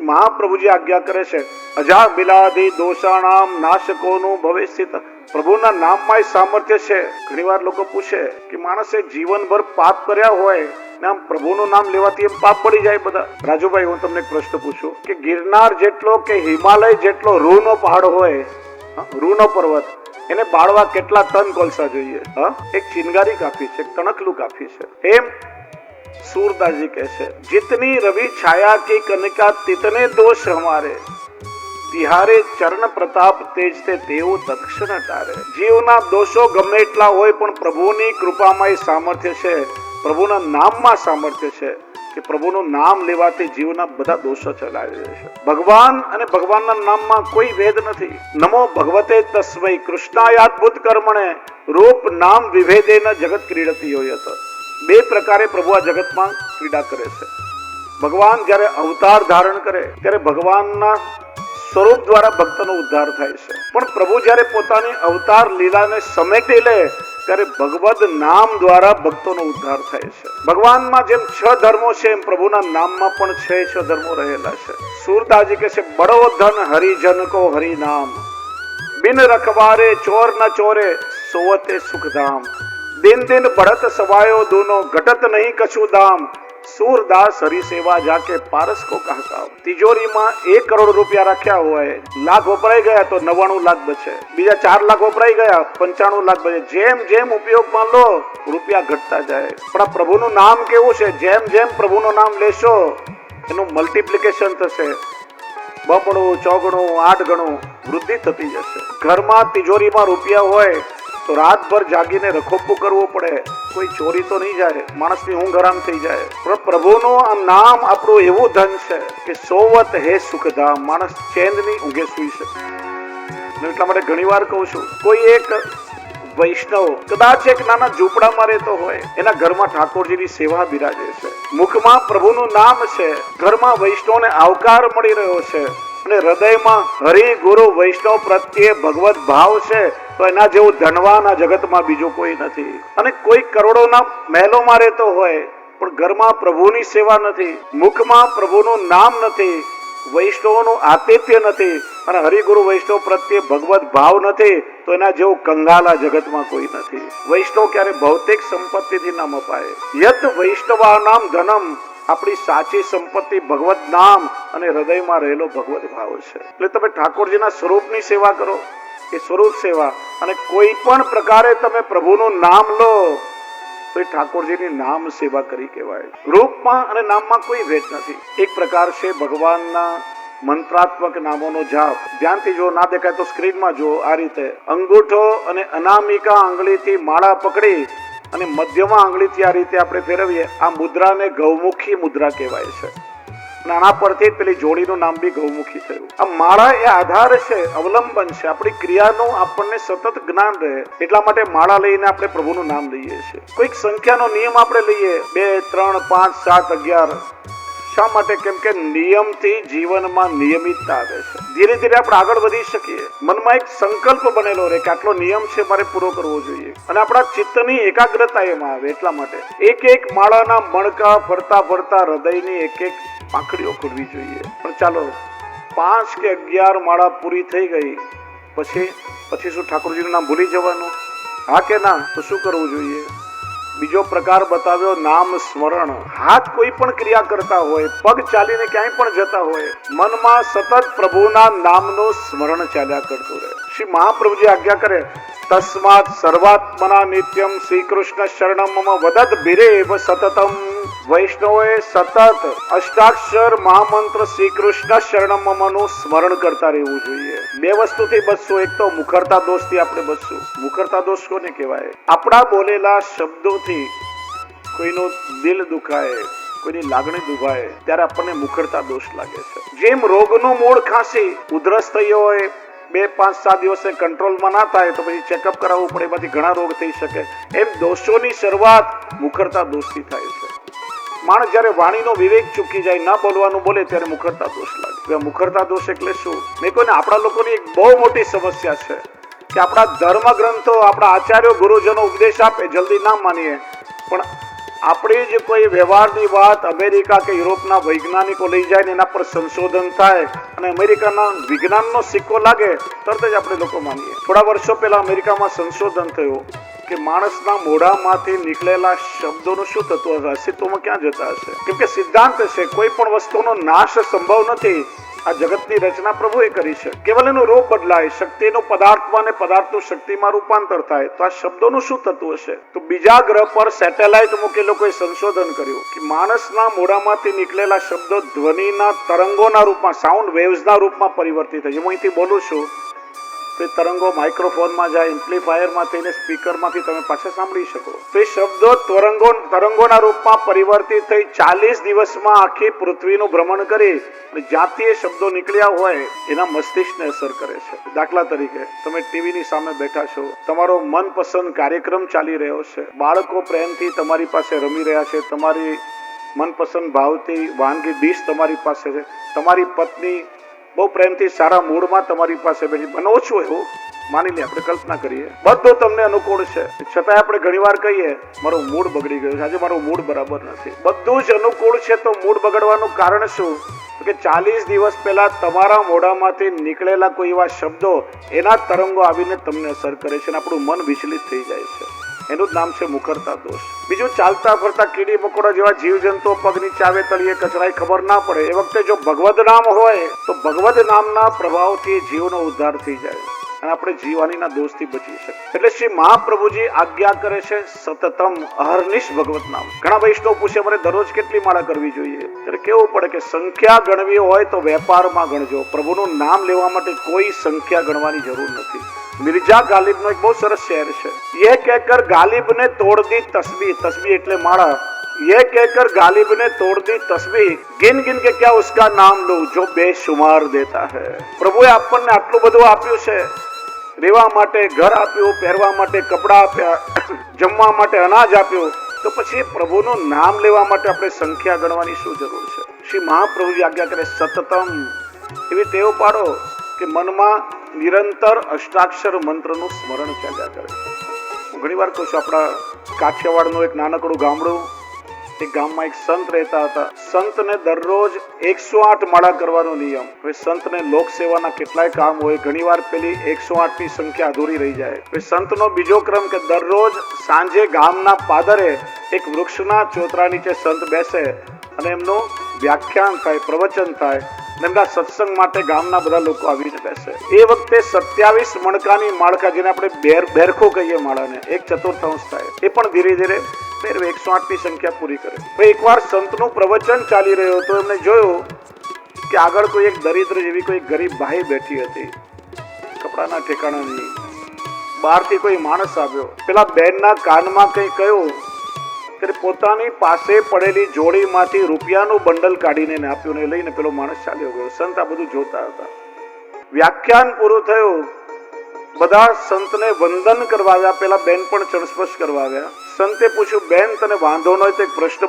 મહાપ્રભુજી આજ્ઞા કરે છે, અજા બિલાદી દોષાણામ નાશકોનું ભવિષ્યત. પ્રભુના નામમાં સામર્થ્ય છે. ઘણી વાર લોકો પૂછે કે માણસે જીવનભર પાપ કર્યા હોય ને આમ પ્રભુનું નામ લેવાથી એમ પાપ પડી જાય બધા. રાજુભાઈ, હું તમને એક પ્રશ્ન પૂછું કે ગિરનાર જેટલો કે હિમાલય જેટલો રૂનો પહાડ હોય, રૂનો પર્વત, એને બાળવા કેટલા ટન કોલસા જોઈએ? એક ચિનગારી કાફી છે, એક તણખલું કાફી છે. એમ सूरदास કહે છે, जितनी रवि छाया की कनिका तितने दोष हमारे, तिहारे चरण प्रताप तेज ते देव दक्षिण तारे. જીવના દોષો ગમે એટલા હોય પણ પ્રભુની કૃપામાં એ સામર્થ્ય છે, પ્રભુના નામમાં સામર્થ્ય છે કે પ્રભુનું નામ લેવાથી જીવના બધા દોષો ચલાવી દે છે. ભગવાન અને ભગવાનના નામમાં કોઈ ભેદ નથી. નમો ભગવતે તસ્મૈ કૃષ્ણાયાદ્ભુત કર્મણે રૂપ નામ વિભેદેન જગત ક્રીડતી હોય હતો. બે પ્રકારે પ્રભુ આ જગતમાં ક્રીડા કરે છે. ભગવાન જ્યારે અવતાર ધારણ કરે ત્યારે ભગવાનના સ્વરૂપ દ્વારા ભક્તનો ઉદ્ધાર થાય છે, પણ પ્રભુ જ્યારે પોતાની અવતાર લીલાને સમેટી લે ત્યારે ભગવદ નામ દ્વારા ભક્તોનો ઉદ્ધાર થાય છે. ભગવાનમાં જેમ 6 ધર્મો છે એમ પ્રભુના નામમાં પણ 6 ધર્મો રહેલા છે. સૂરદાસજી કહે છે, બડો ધન હરિજન કો હરિ નામ, બિન રખવારે ચોર ન ચોરે સોવતે સુખધામ. दिन दिन बढ़त सवायो दोनों, घटत नहीं कछु दाम, सूरदास हरि सेवा जाके पारस को कहता. तिजोरीમાં 1 કરોડ રૂપિયા રાખ્યા હોય, લાખ વપરાઈ ગયા તો 99 લાખ બચે, બીજા 4 લાખ વપરાઈ ગયા 95 લાખ બચે. જેમ જેમ ઉપયોગમાં લો રૂપિયા ઘટતા જાય. પણ આ પ્રભુનું નામ કેવું છે, જેમ જેમ પ્રભુનું નામ લેશો એનું મલ્ટીપ્લિકેશન થશે. 2 ગણું 4 ગણું 8 ગણું વૃદ્ધિ થતી જશે. ઘરમાં તિજોરીમાં રૂપિયા હોય તો રાતભર જાગીને રખોપું કરવું પડે, કોઈ ચોરી તો નહીં જાય, માણસની ઊંઘ હરામ થઈ જાય. પણ પ્રભુનું આ નામ આપણું એવું ધન છે કે સોવત હે સુખધામ, માણસ ચેનની ઊંઘે સૂઈ શકે. એટલા માટે ઘણી વાર કહું છું, કોઈ એક વૈષ્ણવ કદાચ એક નાના ઝૂંપડામાં રહેતો હોય, એના ઘરમાં ઠાકોરજીની સેવા બિરાજે છે, મુખમાં પ્રભુનું નામ છે, ઘરમાં વૈષ્ણવને આવકાર મળી રહ્યો છે અને હૃદયમાં હરિ ગુરુ વૈષ્ણવ પ્રત્યે ભગવત ભાવ છે, તો એના જેવું ધનવાન આ જગતમાં બીજો કોઈ નથી. અને કોઈ કરોડોના મહેલોમાં રહેતો હોય પણ ઘરમાં પ્રભુની સેવા નથી, મુખમાં પ્રભુનું નામ નથી, વૈષ્ણવનું આતિથ્ય નથી અને હરિગુરુ વૈષ્ણવ પ્રત્યે ભગવત ભાવ નથી, તો એના જેવું કંગાલ આ જગતમાં કોઈ નથી. વૈષ્ણવ ક્યારે ભૌતિક સંપત્તિથી નામ અપાય. યત વૈષ્ણવાનામ ધનમ, આપણી સાચી સંપત્તિ ભગવત નામ અને હૃદયમાં રહેલો ભગવત ભાવ છે. એટલે તમે ઠાકોરજીના સ્વરૂપની સેવા કરો, એ સ્વરૂપ સેવા. અને કોઈ પણ પ્રકારે તમે પ્રભુનું નામ લો તો એ ઠાકોરજીની નામ સેવા કરી કહેવાય. રૂપમાં અને નામમાં કોઈ ભેદ નથી. એક પ્રકાર છે ભગવાનના મંત્રાત્મક નામોનો જાપ. ધ્યાનથી જો, ના દેખાય તો સ્ક્રીનમાં જો. આ રીતે અંગૂઠો અને અનામિકા આંગળીથી માળા પકડી અને મધ્યમાં આંગળીથી આ રીતે આપણે ફેરવીએ, આ મુદ્રાને ગૌમુખી મુદ્રા કહેવાય છે. આના પરથી પેલી જોડીનું નામ બી ગૌમુખી થયું. આ માળા એ આધાર છે, અવલંબન છે, આપણી ક્રિયાનું આપણને સતત જ્ઞાન રહે. એટલા માટે માળા લઈને આપણે પ્રભુનું નામ લઈએ છીએ. કોઈક સંખ્યાનો નિયમ આપણે લઈએ, 2, 3, 5, 7, 11. શા માટે? કેમ કે નિયમથી જીવનમાં નિયમિતતા આવે છે. ધીરે ધીરે આપણે આગળ વધી શકીએ. મનમાં એક સંકલ્પ બનેલો રહે કે આટલો નિયમ છે, મારે પૂરો કરવો જોઈએ, અને આપણા ચિત્તની એકાગ્રતા એમાં આવે. એટલા માટે એક માળાના મણકા ફરતા ફરતા હૃદયની એક પાંખડીઓ ખોલવી જોઈએ. પણ ચાલો 5 કે 11 માળા પૂરી થઈ ગઈ પછી શું ઠાકોરજીનું નામ ભૂલી જવાનું? હા કે ના? તો શું કરવું જોઈએ? બીજો પ્રકાર બતાવ્યો, નામ સ્મરણ. હાથ કોઈ પણ ક્રિયા કરતા હોય, પગ ચાલીને ક્યાંય પણ જતા હોય, મનમાં સતત પ્રભુના નામનું સ્મરણ ચાલ્યા કરતું રહે. શ્રી મહાપ્રભુજી આજ્ઞા કરે, તસ્માત સર્વાત્મના નિત્યમ શ્રી કૃષ્ણ શરણમ મમ વદત ભિરેવ સતતમ. વૈષ્ણવોએ સતત અષ્ટાક્ષર મહામંત્ર શ્રી કૃષ્ણ શરણમ મમનું સ્મરણ કરતા રહેવું જોઈએ. 2 વસ્તુથી બચશું. એક તો મુખરતા દોષથી આપણે બચશું. મુખરતા દોષ કોને કહેવાય? આપણા બોલેલા શબ્દોથી કોઈનું દિલ દુખાય, કોઈની લાગણી દુભાય ત્યારે આપણને મુખરતા દોષ લાગે છે. જેમ રોગનું મૂળ ખાંસી, ઉધરસ થઈ હોય, 2, 5, 7 દિવસે કંટ્રોલમાં ના થાય તો પછી ચેકઅપ કરાવવું પડે, એમાંથી ઘણા રોગ થઈ શકે. એમ દોષોની શરૂઆત મુખરતા દોષથી થાય છે. માણસ જયારે વાણીનો વિવેક ચૂકી જાય, ન બોલવાનું બોલે, ત્યારે મુખરતા દોષ લાગે. મુખરતા દોષ એટલે શું? મેં કોઈને આપણા લોકોની એક બહુ મોટી સમસ્યા છે કે આપણા ધર્મ ગ્રંથો, આપણા આચાર્યો ગુરુજનો ઉપદેશ આપે, જલ્દી ના માનીએ, પણ આપણી જ કોઈ વ્યવહારની વાત અમેરિકા કે યુરોપના વૈજ્ઞાનિકો લઈ જાય ને એના પર સંશોધન થાય અને અમેરિકાના વિજ્ઞાનનો સિક્કો લાગે, તરત જ આપણે લોકો માનીએ. થોડા વર્ષો પહેલા અમેરિકામાં સંશોધન થયું કે માણસના મોઢામાંથી નીકળેલા શબ્દોનું શું થતું હશે, અસ્તિત્વમાં ક્યાં જતા હશે? કેમ કે સિદ્ધાંત છે કોઈ પણ વસ્તુનો નાશ સંભવ નથી. આ જગતની રચના પ્રભુએ કરી છે. કેવલ એનું રૂપ બદલાય, શક્તિનું પદાર્થમાં અને પદાર્થનું શક્તિમાં રૂપાંતર થાય. તો આ શબ્દોનું શું થતું હશે? તો બીજા ગ્રહ પર સેટેલાઇટ મૂકી લોકોએ સંશોધન કર્યું કે માણસના મોઢામાંથી નીકળેલા શબ્દો ધ્વનિના તરંગોના રૂપમાં, સાઉન્ડ વેવ્સના રૂપમાં પરિવર્તિત થાય. હું અહીંથી બોલું છું તો એ તરંગો માઇક્રોફોનમાં જાય, એમ્પ્લીફાયરમાં થઈને સ્પીકરમાંથી તમે પાછા સાંભળી શકો. તો એ શબ્દો તરંગોના રૂપમાં પરિવર્તિત થઈ 40 દિવસમાં આખી પૃથ્વીનું ભ્રમણ કરી જ્યાંથી એ શબ્દો નીકળ્યા હોય એના મસ્તિષ્કને અસર કરે છે. દાખલા તરીકે તમે ટીવીની સામે બેઠા છો, તમારો મનપસંદ કાર્યક્રમ ચાલી રહ્યો છે, બાળકો પ્રેમથી તમારી પાસે રમી રહ્યા છે, તમારી મનપસંદ ભાવતી વાનગી ડીશ તમારી પાસે છે, તમારી પત્ની બહુ પ્રેમથી સારા મૂડમાં તમારી પાસે બેઠી, બને ઓછું એવું માની લે, આપણે કલ્પના કરીએ, બધું તમને અનુકૂળ છે, છતાં આપણે ઘણીવાર કહીએ મારો મૂડ બગડી ગયો છે, આજે મારો મૂડ બરાબર નથી. બધું જ અનુકૂળ છે તો મૂડ બગડવાનું કારણ શું? કે 40 દિવસ પહેલા તમારા મોઢામાંથી નીકળેલા કોઈ એવા શબ્દો, એના તરંગો આવીને તમને અસર કરે છે અને આપણું મન વિચલિત થઈ જાય છે. એનું જ નામ છે મુખરતા દોષ. બીજું, ચાલતા ફરતા કીડી મકોડા જેવા જીવજંતુઓ પગ નીચે આવે તળિયે કચરાય ખબર ના પડે, એ વખતે જો ભગવદ નામ હોય તો ભગવદ નામના પ્રભાવથી જીવનો ઉદ્ધાર થઈ જાય અને આપણે જીવાનીના દોષથી બચી શકીએ. એટલે શ્રી મહાપ્રભુજી આજ્ઞા કરે છે સતતમ અહર્નિશ ભગવત નામ. ઘણા વૈષ્ણવ પૂછે મારે દરરોજ કેટલી માળા કરવી જોઈએ? ત્યારે કેવું પડે કે સંખ્યા ગણવી હોય તો વેપારમાં ગણજો, પ્રભુનું નામ લેવા માટે કોઈ સંખ્યા ગણવાની જરૂર નથી. મિર્જા ગાલિબ નો એક બહુ સરસ શેર છે, ये कहकर गालिब ने तोड़ दी तस्बीह, तस्बीह એટલે માળા, ये कहकर गालिब ने तोड़ दी तस्बीह, गिन गिन के क्या उसका नाम लो जो बेशुमार देता है. પ્રભુએ આપણને આટલું બધું આપ્યું છે, રહેવા માટે ઘર આપ્યું, પહેરવા માટે કપડા આપ્યા, જમવા માટે અનાજ આપ્યું, તો પછી પ્રભુનું નામ લેવા માટે આપણે સંખ્યા ગણવાની શું જરૂર છે? શ્રી મહાપ્રભુજી આજ્ઞા કરે સતતમ, એવી ટેવ પાડો કે મનમાં નિરંતર અષ્ટાક્ષર મંત્રનું સ્મરણ ચાલ્યા કરે. હું ઘણી વાર કહું છું, આપણા કાઠિયાવાડનું એક નાનકડું ગામડું, એક ગામમાં એક સંત રહેતા હતા. સંતને દરરોજ 108 માળા કરવાનો નિયમ. હવે સંતને લોક સેવાના કેટલાય કામ હોય, ઘણી વાર પેલી 108 ની સંખ્યા અધૂરી રહી જાય. હવે સંતનો બીજો ક્રમ કે દરરોજ સાંજે ગામના પાદરે એક વૃક્ષના ચોતરા નીચે સંત બેસે અને એમનું વ્યાખ્યાન થાય, પ્રવચન થાય, એમના સત્સંગ માટે ગામના બધા લોકો આવીને બેસે. એ વખતે 27 મણકાની માળકા, જેને આપણે બેરખો કહીએ માળાને, 1/4 થાય, એ પણ ધીરે ધીરે 108 ની સંખ્યા પૂરી કરે. એકવાર સંતનું પ્રવચન ચાલી રહ્યું તો એમને જોયું કે આગળ કોઈ એક દરિદ્ર જેવી કોઈ ગરીબ ભાઈ બેઠી હતી, કપડાના ઠેકાણા નહીં. બહારથી કોઈ માણસ આવ્યો, પેલા બેનના કાનમાં કંઈ કહ્યું, ત્યારે પોતાની પાસે પડેલી જોડીમાંથી રૂપિયાનું બંડલ કાઢીને આપ્યું ને લઈને પેલો માણસ ચાલ્યો ગયો. સંત આ બધું જોતા હતા. વ્યાખ્યાન પૂરું થયું, બધા સંતને વંદન કરવા આવ્યા, પેલા બેન પણ ચણસ્પર્શ કરવા આવ્યા. સંતે પૂછ્યું, બેન તને વાંધો ન હોય તો એક પ્રશ્ન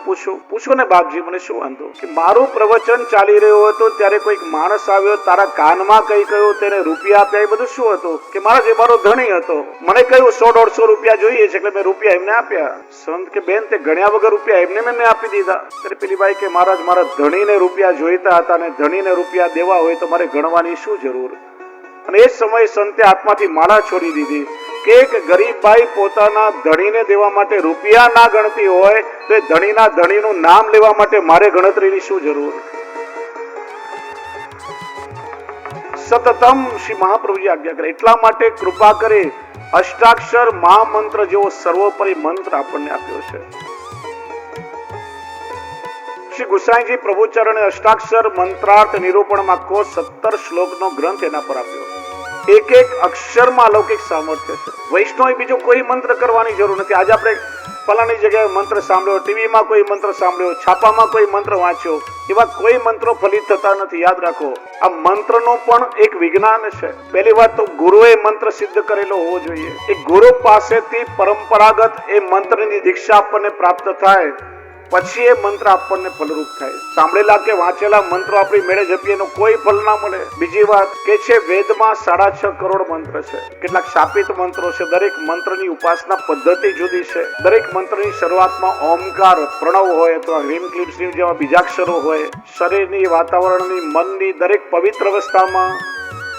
પૂછો ને બાપજી, મને શું વાંધો? કે મારું પ્રવચન ચાલી રહ્યું હતું ત્યારે કોઈક માણસ આવ્યો, તારા કાનમાં કઈ કહ્યું, તેને રૂપિયા આપ્યા, એ બધું શું હતું? કે મારા જે મારો ધણી હતો, મને કહ્યું 100-150 રૂપિયા જોઈએ છે એટલે મેં રૂપિયા એમને આપ્યા. સંત કે બેન તે ગણ્યા વગર રૂપિયા એમને મેં આપી દીધા. ત્યારે પેલી બાઈ કે મહારાજ, મારા ધણીને રૂપિયા જોઈતા હતા અને ધણીને રૂપિયા દેવા હોય તો મારે ગણવાની શું જરૂર? અને એ સમયે સંતે હાથમાંથી માળા છોડી દીધી કે એક ગરીબ ભાઈ પોતાના ધણીને દેવા માટે રૂપિયા ના ગણતી હોય તો એ ધણીના ધણીનું નામ લેવા માટે મારે ગણતરીની શું જરૂર? સતતમ શ્રી મહાપ્રભુજી આજ્ઞા કરે. એટલા માટે કૃપા કરે અષ્ટાક્ષર મહામંત્ર જેવો સર્વોપરી મંત્ર આપણને આપ્યો છે. શ્રી ગુસાઈજી પ્રભુચરણે અષ્ટાક્ષર મંત્રાર્થ નિરૂપણમાં કો 17 શ્લોકનો ગ્રંથ એના પર આપ્યો. એક એક અક્ષરમાં અલૌકિક સામર્થ્ય છે. વૈષ્ણવ બીજો કોઈ મંત્ર કરવાની જરૂર નથી. આજે આપણે ફલાણી જગ્યાએ મંત્ર સાંભળ્યો, ટીવીમાં કોઈ મંત્ર સાંભળ્યો, છાપામાં કોઈ મંત્ર વાંચ્યો, એવા કોઈ મંત્રો ફલિત થતા નથી. યાદ રાખો, આ મંત્રનું પણ એક વિજ્ઞાન છે. પહેલી વાત તો ગુરુએ મંત્ર સિદ્ધ કરેલો હોવો જોઈએ. એ ગુરુ પાસેથી પરંપરાગત એ મંત્રની દીક્ષા આપણને પ્રાપ્ત થાય પછી એ મંત્ર આપણને ફલરૂપ થાય. સાંભળેલા કે વાંચેલા મંત્રો આપણી મેળે જપીએ એનો કોઈ ફલ ના મળે. બીજી વાત કે છે વેદમાં 6.5 કરોડ મંત્ર છે. કેટલાક શાપિત મંત્રો છે. દરેક મંત્રની ઉપાસના પદ્ધતિ જુદી છે. દરેક મંત્રની શરૂઆતમાં ઓમકાર પ્રણવ હોય અથવા હ્રીમ ક્લીમ શ્રીમ જેવા બીજાક્ષરો હોય. શરીરની, વાતાવરણની, મનની દરેક પવિત્ર અવસ્થામાં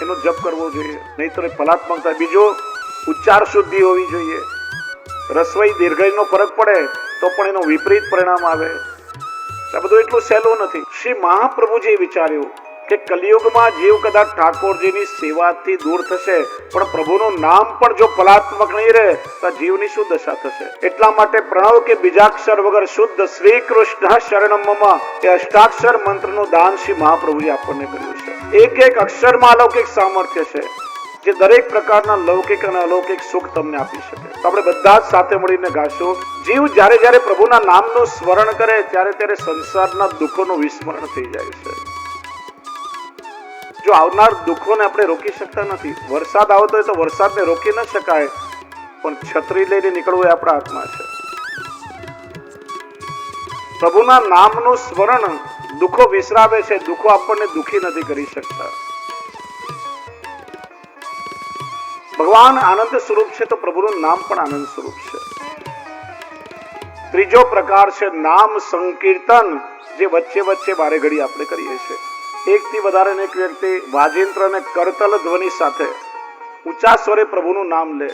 એનો જપ કરવો જોઈએ, નહીં તો એ ફલાત્મક થાય. બીજો, ઉચ્ચાર શુદ્ધિ હોવી જોઈએ. રસવઈ દીર્ઘઈનો ફરક પડે તો પણ એનો વિપરીત પરિણામ આવે. આ બધું એટલું સહેલું નથી. શ્રી મહાપ્રભુજીએ વિચાર્યું કે કલિયુગમાં જીવ કદાચ ઠાકોરજીની સેવાથી દૂર થશે, પણ પ્રભુનું નામ પણ જો ફલાત્મક નહીં રહે તો જીવની શું દશા થશે. એટલા માટે પ્રણવ કે બીજાક્ષર વગર શુદ્ધ શ્રી કૃષ્ણ શરણમ મમ એ અષ્ટાક્ષર મંત્રનું દાન શ્રી મહાપ્રભુજી આપણને કર્યું છે. એક એક અક્ષરમાં અલૌકિક સામર્થ્ય છે, જે દરેક પ્રકારના લૌકિક અને અલૌકિક સુખ તમને આપી શકે. તો આપણે બધા જ સાથે મળીને ગાશું. જીવ જ્યારે જ્યારે પ્રભુના નામનું સ્મરણ કરે ત્યારે ત્યારે સંસારના દુઃખોનું વિસ્મરણ થઈ જાય છે. જો આવનાર દુઃખોને આપણે રોકી શકતા નથી. વરસાદ આવતો હોય તો વરસાદને રોકી ન શકાય, પણ છત્રી લઈને નીકળવું એ આપણા હાથમાં છે. પ્રભુના નામનું સ્મરણ દુઃખો વિસરાવે છે. દુઃખો આપણને દુઃખી નથી કરી શકતા. ભગવાન આનંદ સ્વરૂપ છે તો પ્રભુનું નામ પણ આનંદ સ્વરૂપ છે. ત્રીજો પ્રકાર છે નામ સંકીર્તન, જે વચ્ચે વચ્ચે બારે ઘડી આપણે કરીએ છીએ. એકથી વધારે એક વ્યક્તિ વાજિંત્ર અને કરતલ ધ્વનિ સાથે ઊંચા સ્વરે પ્રભુનું નામ લે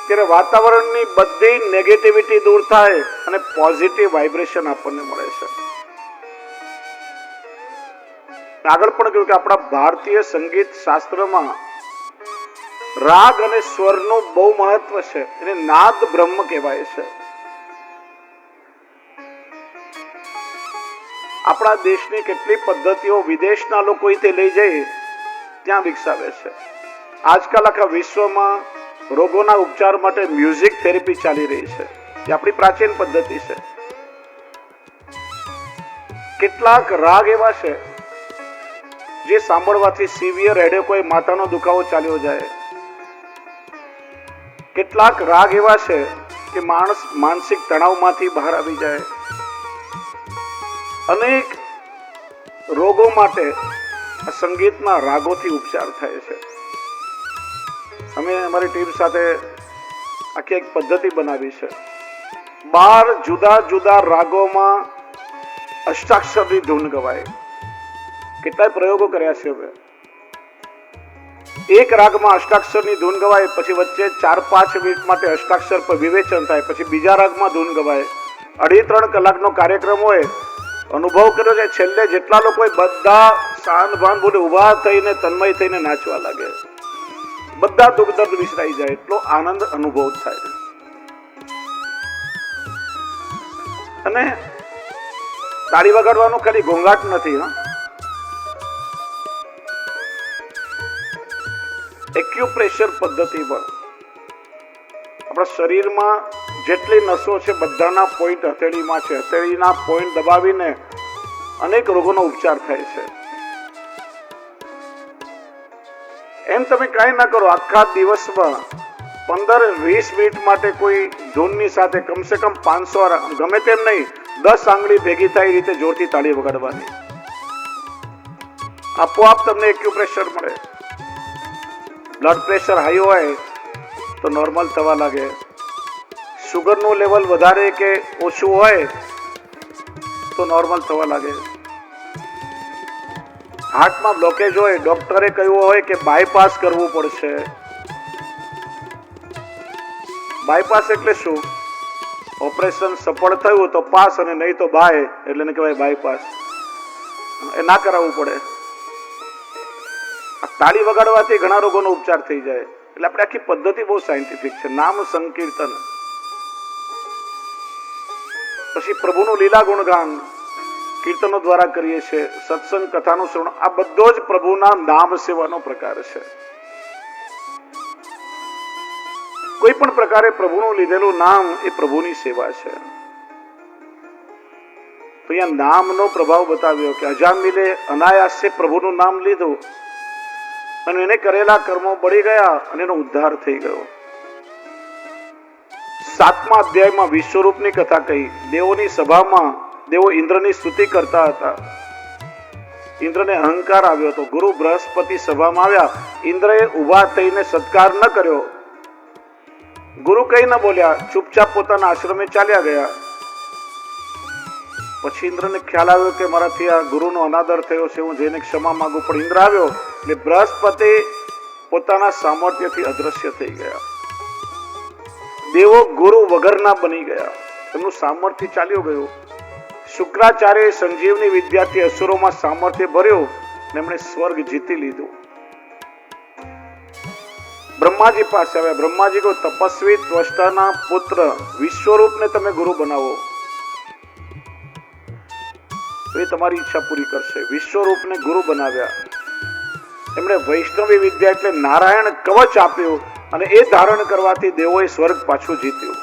ત્યારે વાતાવરણની બધી નેગેટિવિટી દૂર થાય અને પોઝિટિવ વાઇબ્રેશન આપણને મળે છે. આગળ પણ કહ્યું કે આપણા ભારતીય સંગીત શાસ્ત્રમાં રાગ અને સ્વરનું બહુ મહત્વ છે. એને નાદ બ્રહ્મ કહેવાય છે. આપણા દેશની કેટલી પદ્ધતિઓ વિદેશના લોકો તે લઈ જઈ ત્યાં વિકસાવે છે. આજકાલ આખા વિશ્વમાં રોગોના ઉપચાર માટે મ્યુઝિક થેરેપી ચાલી રહી છે. એ આપણી પ્રાચીન પદ્ધતિ છે. કેટલાક રાગ એવા છે જે સાંભળવાથી સિવિયર હેડેક હોય, માથાનો દુખાવો ચાલ્યો જાય. કેટલાક રાગ એવા છે કે માણસ માનસિક તણાવમાંથી બહાર આવી જાય. અનેક રોગો માટે સંગીતના રાગોથી ઉપચાર થાય છે. અમે અમારી ટીમ સાથે આખી એક પદ્ધતિ બનાવી છે. 12 જુદા જુદા રાગોમાં અષ્ટાક્ષરની ધૂન ગવાય. કેટલાય પ્રયોગો કર્યા છે. હવે એક રાગમાં અષ્ટાક્ષરની ધૂન ગવાય, પછી વચ્ચે 4-5 મિનિટ માટે અષ્ટાક્ષર પર વિવેચન થાય, પછી બીજા રાગમાં ધૂન ગવાય. 2.5-3 કલાકનો કાર્યક્રમ હોય. અનુભવ કર્યો છે છેલ્લે જેટલા લોકો બધા શાન ભાન બોલે ઉભા થઈને તન્મય થઈને નાચવા લાગે. બધા દુઃખ દર્દ વિસરાઈ જાય. એટલો આનંદ અનુભવ થાય. અને તાળી વગાડવાનો ખાલી ઘોંઘાટ નથી. એક્યુપ્રેશર પદ્ધતિ પણ આપણા શરીરમાં જેટલી નસો છે બધાના પોઈન્ટ હથેળીમાં છે. હથેળીના પોઈન્ટ દબાવીને અનેક રોગોનો ઉપચાર થાય છે. એમ તમે કાંઈ ના કરો, આખા દિવસમાં 15-20 મિનિટ માટે કોઈ ધૂનની સાથે કમસે કમ 500 ગમે તેમ નહીં 10 આંગળી ભેગી થાય એ રીતે જોરથી તાળી વગાડવાની. આપોઆપ તમને એક્યુપ્રેશર મળે. બ્લડ પ્રેશર હાઈ હોય તો નોર્મલ થવા લાગે. શુગરનું લેવલ વધારે કે ઓછું હોય તો નોર્મલ થવા લાગે. હાર્ટમાં બ્લોકેજ હોય, ડોક્ટરે કહ્યું હોય કે બાયપાસ કરવું પડશે. બાયપાસ એટલે શું? ઓપરેશન સફળ થયું તો પાસ અને નહીં તો બાય, એટલે એને કહેવાય બાયપાસ. એ ના કરાવવું પડે. તાળી વગાડવાથી ઘણા રોગોનો ઉપચાર થઈ જાય. એટલે આપણે આખી પદ્ધતિ બહુ સાયન્ટિફિક છે. નામ સંકીર્તન, પછી પ્રભુનું લીલા ગુણગાન કીર્તનો દ્વારા કરીએ છીએ. સત્સંગ, કથાનું શ્રવણ, આ બધો જ પ્રભુના નામ સેવાનો પ્રકાર છે. કોઈ પણ પ્રકારે પ્રભુનું લીધેલું નામ એ પ્રભુની સેવા છે. તો અહીંયા નામનો પ્રભાવ બતાવ્યો કે અજામિલે અનાયાસે પ્રભુનું નામ લીધું અને એને કરેલા કર્મો બળી ગયા અને એનો ઉદ્ધાર થઈ ગયો. 7મા અધ્યાયમાં વિશ્વરૂપની કથા કહી. દેવોની સભામાં દેવો ઇન્દ્રની સ્તુતિ કરતા હતા. ઇન્દ્રને અહંકાર આવ્યો હતો. ગુરુ બૃહસ્પતિ સભામાં આવ્યા. ઇન્દ્રએ ઉભા થઈને સત્કાર ન કર્યો. ગુરુ કઈ ન બોલ્યા, ચૂપચાપ પોતાના આશ્રમે ચાલ્યા ગયા. પછી ઇન્દ્રને ખ્યાલ આવ્યો કે મારાથી આ ગુરુનો અનાદર થયો છે, હું જઈને ક્ષમા માંગુ. પણ ઇન્દ્ર આવ્યો એટલે બૃહસ્પતિ પોતાના સામર્થ્યથી અદ્રશ્ય થઈ ગયા. દેવો ગુરુ વગરના બની ગયા, એમનું સામર્થ્ય ચાલ્યું ગયું. શુક્રાચાર્ય સંજીવની વિદ્યાથી અસુરોમાં સામર્થ્ય ભર્યું અને એમણે સ્વર્ગ જીતી લીધું. બ્રહ્માજી પાસે આવ્યા. બ્રહ્માજી કહ્યું, તપસ્વી ત્વષ્ટાના પુત્ર વિશ્વરૂપને તમે ગુરુ બનાવો, એ તમારી ઈચ્છા પૂરી કરશે. વિશ્વરૂપને ગુરુ બનાવ્યા. એમણે વૈષ્ણવી વિદ્યા એટલે નારાયણ કવચ આપ્યું અને એ ધારણ કરવાથી દેવોએ સ્વર્ગ પાછું જીત્યું.